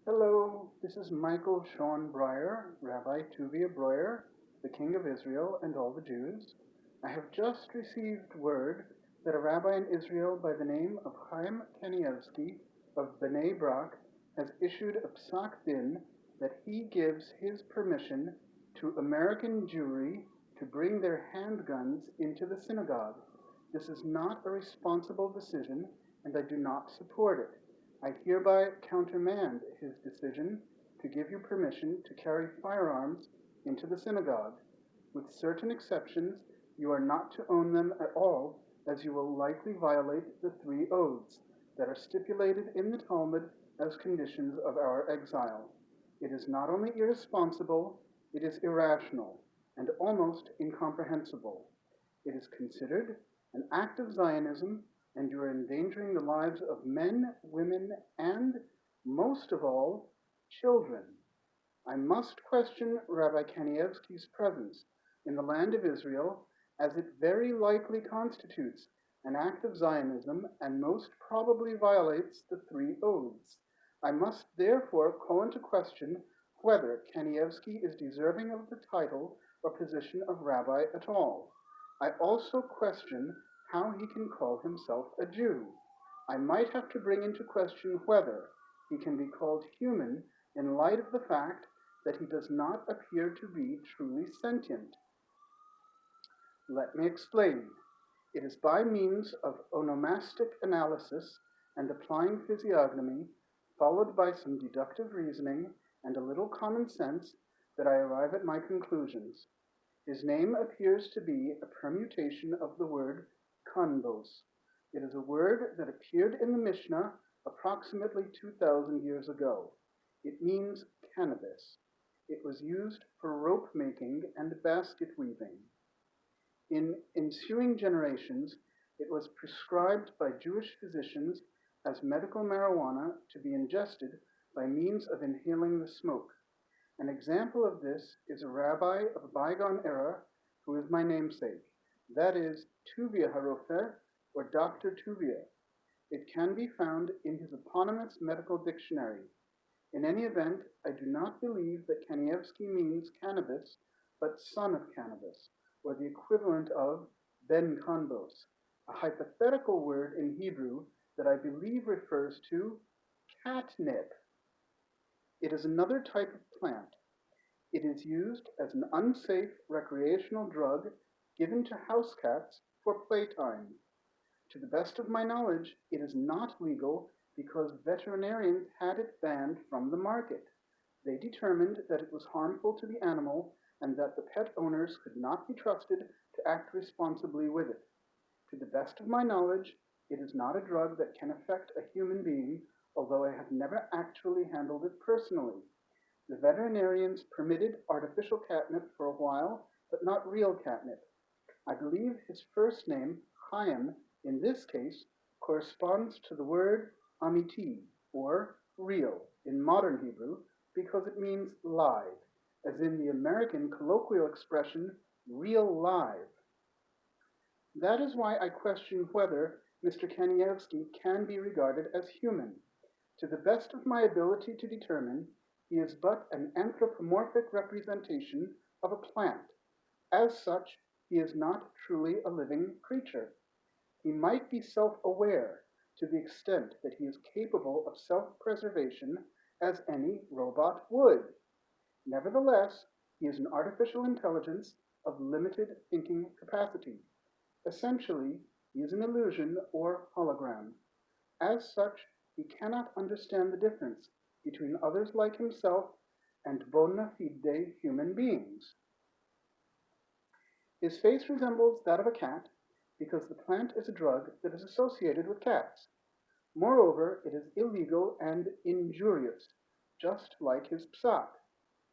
Hello, this is Michael Sean Breyer, Rabbi Tuvia Breuer, the King of Israel and all the Jews. I have just received word that a rabbi in Israel by the name of Chaim Kanievsky of Bnei Brak has issued a psak din that he gives his permission to American Jewry to bring their handguns into the synagogue. This is not a responsible decision, and I do not support it. I hereby countermand his decision to give you permission to carry firearms into the synagogue. With certain exceptions, you are not to own them at all, as you will likely violate the three oaths that are stipulated in the Talmud as conditions of our exile. It is not only irresponsible, it is irrational and almost incomprehensible. It is considered an act of Zionism, and you are endangering the lives of men, women, and, most of all, children. I must question Rabbi Kanievsky's presence in the land of Israel, as it very likely constitutes an act of Zionism and most probably violates the three oaths. I must therefore call into question whether Kanievsky is deserving of the title or position of rabbi at all. I also question how he can call himself a Jew. I might have to bring into question whether he can be called human in light of the fact that he does not appear to be truly sentient. Let me explain. It is by means of onomastic analysis and applying physiognomy, followed by some deductive reasoning and a little common sense, that I arrive at my conclusions. His name appears to be a permutation of the word kanbos. It is a word that appeared in the Mishnah approximately 2,000 years ago. It means cannabis. It was used for rope making and basket weaving. In ensuing generations, it was prescribed by Jewish physicians as medical marijuana to be ingested by means of inhaling the smoke. An example of this is a rabbi of a bygone era who is my namesake, that is, Tuvia Harofe, or Dr. Tuvia. It can be found in his eponymous medical dictionary. In any event, I do not believe that Kanievsky means cannabis, but son of cannabis, or the equivalent of ben kanbos, a hypothetical word in Hebrew that I believe refers to catnip. It is another type of plant. It is used as an unsafe recreational drug given to house cats for playtime. To the best of my knowledge, it is not legal because veterinarians had it banned from the market. They determined that it was harmful to the animal and that the pet owners could not be trusted to act responsibly with it. To the best of my knowledge, it is not a drug that can affect a human being, although I have never actually handled it personally. The veterinarians permitted artificial catnip for a while, but not real catnip. I believe his first name, Chaim, in this case, corresponds to the word amiti, or real, in modern Hebrew, because it means live, as in the American colloquial expression, real live. That is why I question whether Mr. Kanievsky can be regarded as human. To the best of my ability to determine, he is but an anthropomorphic representation of a plant. As such, he is not truly a living creature. He might be self-aware to the extent that he is capable of self-preservation as any robot would. Nevertheless, he is an artificial intelligence of limited thinking capacity. Essentially, he is an illusion or hologram. As such, he cannot understand the difference between others like himself and bona fide human beings. His face resembles that of a cat because the plant is a drug that is associated with cats. Moreover, it is illegal and injurious, just like his psak.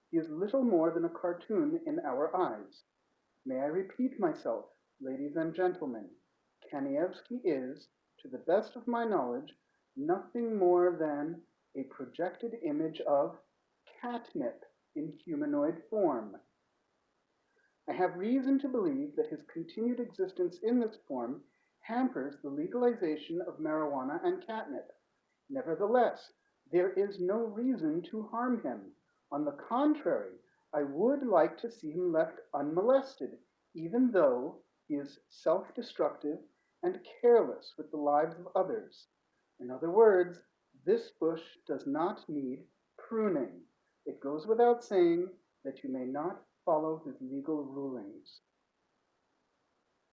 He is little more than a cartoon in our eyes. May I repeat myself, ladies and gentlemen, Kanievsky is, to the best of my knowledge, nothing more than a projected image of catnip in humanoid form. I have reason to believe that his continued existence in this form hampers the legalization of marijuana and catnip. Nevertheless, There is no reason to harm him. On the contrary, I would like to see him left unmolested, even though he is self-destructive and careless with the lives of others. In other words, this bush does not need pruning. It goes without saying that you may not follow his legal rulings.